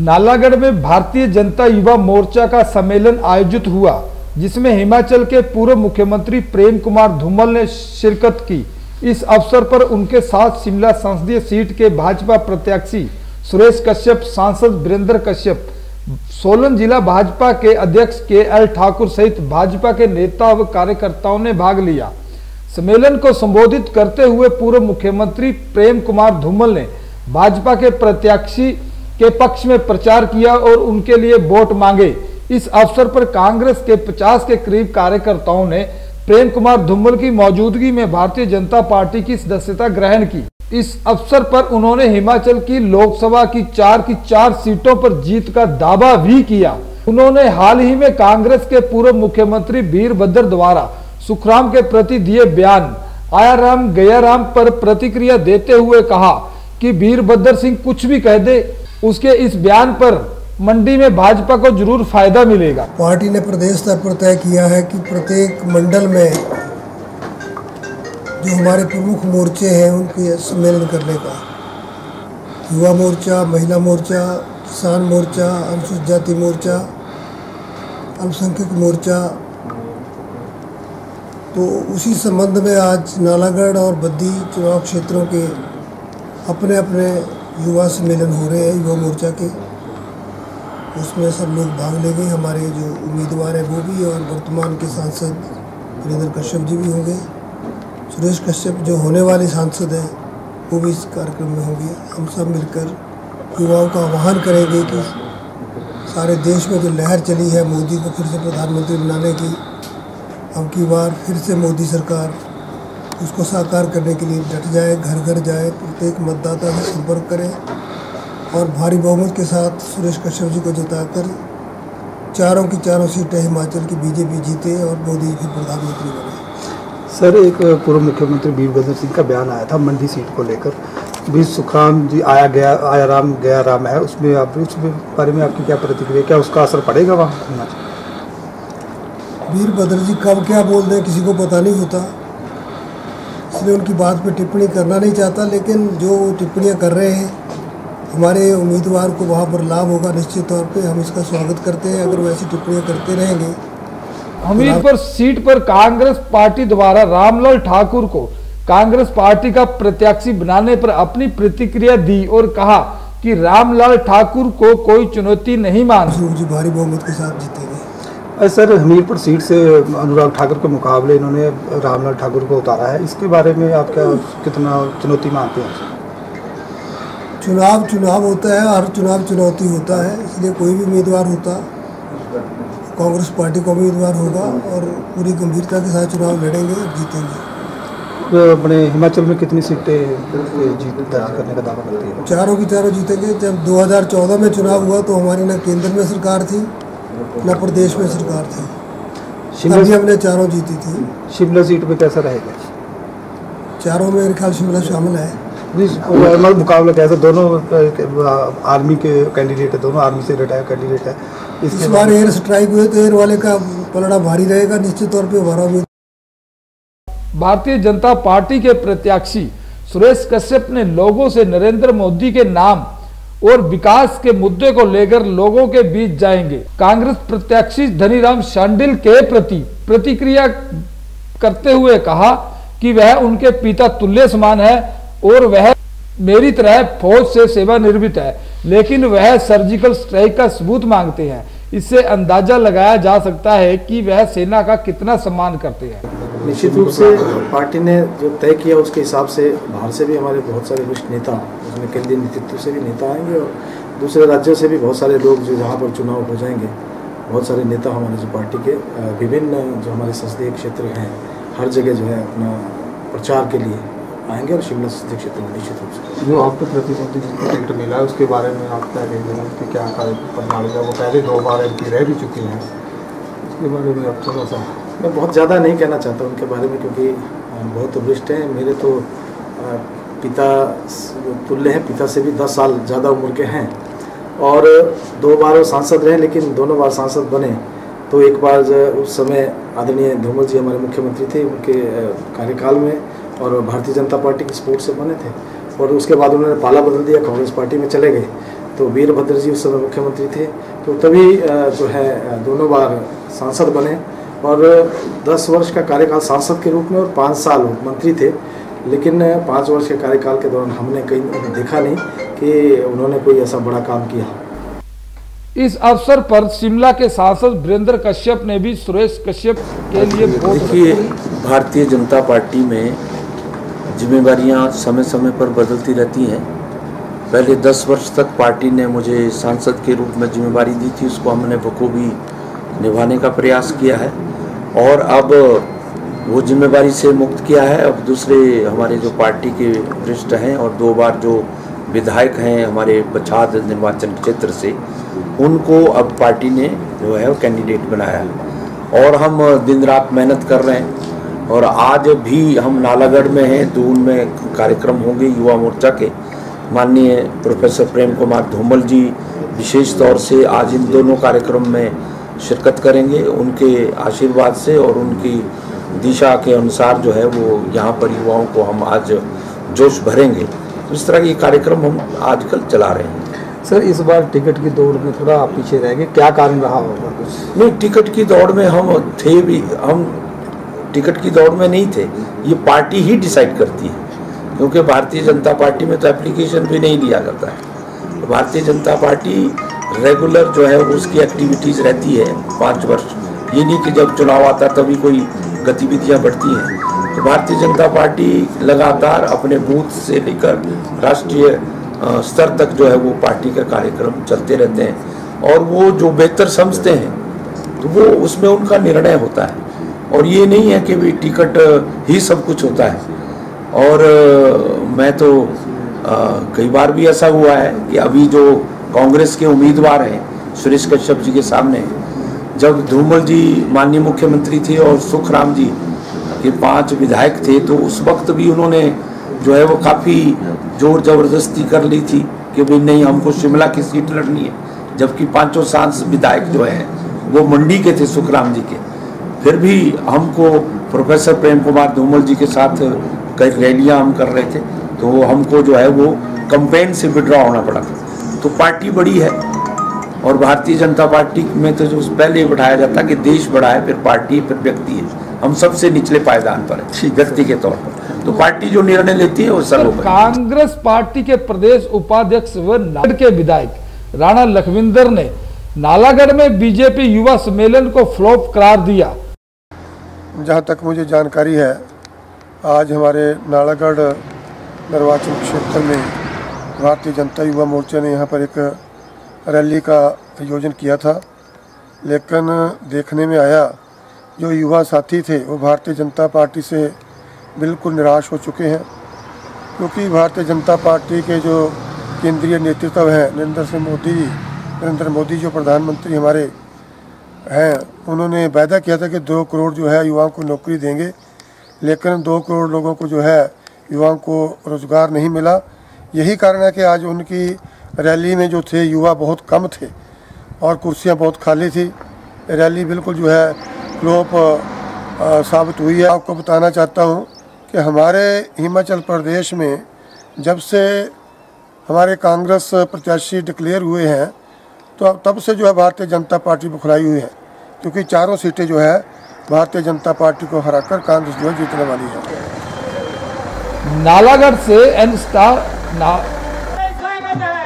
नालागढ़ में भारतीय जनता युवा मोर्चा का सम्मेलन आयोजित हुआ, जिसमें हिमाचल के पूर्व मुख्यमंत्री प्रेम कुमार धूमल ने शिरकत की। इस अवसर पर उनके साथ शिमला संसदीय सीट के भाजपा प्रत्याशी सुरेश कश्यप, सांसद वीरेंद्र कश्यप, सोलन जिला भाजपा के अध्यक्ष के.एल. ठाकुर सहित भाजपा के नेता व कार्यकर्ताओं ने भाग लिया। सम्मेलन को संबोधित करते हुए पूर्व मुख्यमंत्री प्रेम कुमार धूमल ने भाजपा के प्रत्याशी के पक्ष में प्रचार किया और उनके लिए वोट मांगे। इस अवसर पर कांग्रेस के 50 के करीब कार्यकर्ताओं ने प्रेम कुमार धूमल की मौजूदगी में भारतीय जनता पार्टी की सदस्यता ग्रहण की। इस अवसर पर उन्होंने हिमाचल की लोकसभा की चार सीटों पर जीत का दावा भी किया। उन्होंने हाल ही में कांग्रेस के पूर्व मुख्यमंत्री वीरभद्र द्वारा सुखराम के प्रति दिए बयान आया राम गया राम पर प्रतिक्रिया देते हुए कहा कि वीरभद्र सिंह कुछ भी कह दे, उसके इस बयान पर मंडी में भाजपा को जरूर फायदा मिलेगा। पार्टी ने प्रदेश स्तर पर तय किया है कि प्रत्येक मंडल में जो हमारे प्रमुख मोर्चे हैं उनके सम्मेलन करने का, युवा मोर्चा, महिला मोर्चा, किसान मोर्चा, अनुसूचित जाति मोर्चा, अल्पसंख्यक मोर्चा, तो उसी संबंध में आज नालागढ़ और बद्दी चुनाव क्षेत्रों के अपने अपने युवा सम्मेलन हो रहे हैं युवा मोर्चा के। उसमें सब लोग भाग लेंगे। हमारे जो उम्मीदवार हैं वो भी, और वर्तमान के सांसद वीरेंद्र कश्यप जी भी होंगे। सुरेश कश्यप जो होने वाले सांसद हैं वो भी इस कार्यक्रम में होंगे। हम सब मिलकर युवाओं का आह्वान करेंगे कि सारे देश में जो लहर चली है मोदी को फिर से प्रधानमंत्री बनाने की, अब की बार फिर से मोदी सरकार उसको साकार करने के लिए डट जाए, घर घर जाए, प्रत्येक मतदाता से संपर्क करें और भारी बहुमत के साथ सुरेश कश्यप जी को जिताकर चारों की चारों सीटें हिमाचल की बीजेपी जीते और मोदी फिर प्रधानमंत्री बने। सर, एक पूर्व मुख्यमंत्री वीरभद्र सिंह का बयान आया था मंडी सीट को लेकर, भी सुखराम जी आया राम गया राम है, उसमें आप उसमें बारे में आपकी क्या प्रतिक्रिया, क्या उसका असर पड़ेगा वहाँ? वीरभद्र जी कब क्या बोल दें किसी को पता नहीं होता, इसलिए उनकी बात पे टिप्पणी करना नहीं चाहता। लेकिन जो टिप्पणियाँ कर रहे हैं हमारे उम्मीदवार को वहाँ पर लाभ होगा निश्चित तौर पे, हम इसका स्वागत करते हैं। अगर वैसी टिप्पणियाँ करते रहेंगे। हमीरपुर सीट पर कांग्रेस पार्टी द्वारा रामलाल ठाकुर को कांग्रेस पार्टी का प्रत्याशी बनाने पर अपनी प्रतिक्रिया दी और कहा कि रामलाल ठाकुर को कोई चुनौती नहीं मानते। भारी बहुमत के साथ जीतेंगे। सर, हमीरपुर सीट से अनुराग ठाकुर के मुकाबले इन्होंने रामलाल ठाकुर को उतारा है, इसके बारे में आप क्या कितना चुनौती मानते हैं? चुनाव होता है, हर चुनाव चुनौती होता है, इसलिए कोई भी उम्मीदवार होता कांग्रेस पार्टी का उम्मीदवार होगा और पूरी गंभीरता के साथ चुनाव लड़ेंगे और जीतेंगे। अपने हिमाचल में कितनी सीटें जीत दर्ज करने का दावा करती है? चारों की चारों जीतेंगे। जब 2014 में चुनाव हुआ तो हमारी ना केंद्र में सरकार थी न प्रदेश में सरकार थी, तभी हमने चारों जीती थी। शिमला सीट पे कैसा रहेगा? चारों में मेरे ख्याल शिमला शामिल है। मुकाबला कैसा? दोनों आर्मी के कैंडिडेट है, दोनों आर्मी से रिटायर कैंडिडेट है। इस बार एयर स्ट्राइक हुए तो एयर वाले का पलड़ा भारी रहेगा निश्चित तौर पे। हमारा उम्मीद भारतीय जनता पार्टी के प्रत्याशी सुरेश कश्यप ने लोगों से नरेंद्र मोदी के नाम और विकास के मुद्दे को लेकर लोगों के बीच जाएंगे। कांग्रेस प्रत्याशी धनीराम शांडिल के प्रति प्रतिक्रिया करते हुए कहा कि वह उनके पिता तुल्य समान है और वह मेरी तरह फौज से सेवानिवृत्त है, लेकिन वह सर्जिकल स्ट्राइक का सबूत मांगते हैं। इससे अंदाजा लगाया जा सकता है कि वह सेना का कितना सम्मान करते हैं। निश्चित रूप से पार्टी ने जो तय किया उसके हिसाब से बाहर से भी हमारे बहुत सारे वरिष्ठ नेता, उसमें केंद्रीय नेतृत्व से भी नेता आएंगे और दूसरे राज्यों से भी बहुत सारे लोग जो जहाँ पर चुनाव हो जाएंगे, बहुत सारे नेता हमारे जो पार्टी के विभिन्न जो हमारे संसदीय क्षेत्र हैं हर जगह जो है अपना प्रचार के लिए आएंगे और शिमला संसदीय क्षेत्र में निश्चित रूप से जो आपको प्रतिनिधि टिकट मिला है उसके बारे में आप क्या कहेंगे कि क्या प्रणाली है? वो पहले 2 बार MP रह भी चुकी हैं, उसके बारे में आप थोड़ा सा। मैं बहुत ज़्यादा नहीं कहना चाहता उनके बारे में, क्योंकि बहुत वरिष्ठ हैं। मेरे तो पिता तुल्य हैं, पिता से भी 10 साल ज़्यादा उम्र के हैं और 2 बार वो सांसद रहे, लेकिन दोनों बार सांसद बने तो एक बार उस समय आदरणीय धूमल जी हमारे मुख्यमंत्री थे, उनके कार्यकाल में और भारतीय जनता पार्टी के सपोर्ट से बने थे और उसके बाद उन्होंने पाला बदल दिया, कांग्रेस पार्टी में चले गए। तो वीरभद्र जी उस समय मुख्यमंत्री थे, तो तभी जो है दोनों बार सांसद बने और 10 वर्ष का कार्यकाल सांसद के रूप में और 5 साल मंत्री थे। लेकिन 5 वर्ष के कार्यकाल के दौरान हमने कहीं देखा नहीं कि उन्होंने कोई ऐसा बड़ा काम किया। इस अवसर पर शिमला के सांसद वीरेंद्र कश्यप ने भी सुरेश कश्यप के लिए वोट। देखिए, भारतीय जनता पार्टी में जिम्मेवारियां समय समय पर बदलती रहती हैं। पहले 10 वर्ष तक पार्टी ने मुझे सांसद के रूप में जिम्मेवारी दी थी, उसको हमने बखूबी निभाने का प्रयास किया है और अब वो जिम्मेवारी से मुक्त किया है। अब दूसरे हमारे जो पार्टी के वरिष्ठ हैं और 2 बार जो विधायक हैं हमारे पछाद निर्वाचन क्षेत्र से, उनको अब पार्टी ने जो है वो कैंडिडेट बनाया है और हम दिन रात मेहनत कर रहे हैं। और आज भी हम नालागढ़ में हैं, दून में कार्यक्रम होंगे युवा मोर्चा के। माननीय प्रोफेसर प्रेम कुमार धूमल जी विशेष तौर से आज इन दोनों कार्यक्रम में शिरकत करेंगे। उनके आशीर्वाद से और उनकी दिशा के अनुसार जो है वो यहाँ पर युवाओं को हम आज जोश भरेंगे। इस तरह के कार्यक्रम हम आजकल चला रहे हैं। सर, इस बार टिकट की दौड़ में थोड़ा आप पीछे रह गए, क्या कारण रहा होगा कुछ? नहीं, टिकट की दौड़ में हम थे भी, हम टिकट की दौड़ में नहीं थे। ये पार्टी ही डिसाइड करती है, क्योंकि भारतीय जनता पार्टी में तो एप्लीकेशन भी नहीं लिया जाता है। तो भारतीय जनता पार्टी रेगुलर जो है उसकी एक्टिविटीज़ रहती है 5 वर्ष। ये नहीं कि जब चुनाव आता तभी कोई गतिविधियां बढ़ती हैं। तो भारतीय जनता पार्टी लगातार अपने बूथ से लेकर राष्ट्रीय स्तर तक जो है वो पार्टी के कार्यक्रम चलते रहते हैं और वो जो बेहतर समझते हैं तो वो उसमें उनका निर्णय होता है। और ये नहीं है कि भी टिकट ही सब कुछ होता है। और मैं तो कई बार भी ऐसा हुआ है कि अभी जो कांग्रेस के उम्मीदवार हैं सुरेश कश्यप जी के सामने, जब धूमल जी माननीय मुख्यमंत्री थे और सुखराम जी के 5 विधायक थे, तो उस वक्त भी उन्होंने जो है वो काफ़ी जोर जबरदस्ती कर ली थी कि भाई नहीं, हमको शिमला की सीट लड़नी है, जबकि 5 सांसद विधायक जो हैं वो मंडी के थे सुखराम जी के। फिर भी हमको प्रोफेसर प्रेम कुमार धूमल जी के साथ कई रैलियां हम कर रहे थे, तो हमको जो है वो कैंपेन से विड्रॉ होना पड़ा था। तो पार्टी बड़ी है और भारतीय जनता पार्टी में तो जो पहले बैठाया जाता कि देश बड़ा है, फिर पार्टी, फिर व्यक्ति है। हम सबसे निचले पायदान पर है व्यक्ति के तौर पर। तो पार्टी जो निर्णय लेती है वो सर्व। कांग्रेस पार्टी के प्रदेश उपाध्यक्ष व नालागढ़ के विधायक राणा लखविंदर ने नालागढ़ में बीजेपी युवा सम्मेलन को फ्लॉप करार दिया। जहाँ तक मुझे जानकारी है, आज हमारे नालागढ़ निर्वाचन क्षेत्र में भारतीय जनता युवा मोर्चा ने यहाँ पर एक रैली का आयोजन किया था, लेकिन देखने में आया जो युवा साथी थे वो भारतीय जनता पार्टी से बिल्कुल निराश हो चुके हैं, क्योंकि भारतीय जनता पार्टी के जो केंद्रीय नेतृत्व हैं नरेंद्र मोदी जो प्रधानमंत्री हमारे हैं, उन्होंने वायदा किया था कि 2 करोड़ जो है युवाओं को नौकरी देंगे, लेकिन 2 करोड़ लोगों को जो है युवाओं को रोज़गार नहीं मिला। यही कारण है कि आज उनकी रैली में जो थे युवा बहुत कम थे और कुर्सियां बहुत खाली थी। रैली बिल्कुल जो है फ्लॉप साबित हुई है। आपको बताना चाहता हूं कि हमारे हिमाचल प्रदेश में जब से हमारे कांग्रेस प्रत्याशी डिक्लेयर हुए हैं, तो तब से जो है भारतीय जनता पार्टी बुखलाई हुई है, क्योंकि 4 सीटें जो है भारतीय जनता पार्टी को हराकर कांग्रेस जो है जीतने वाली है। नालागढ़ से एन स्टार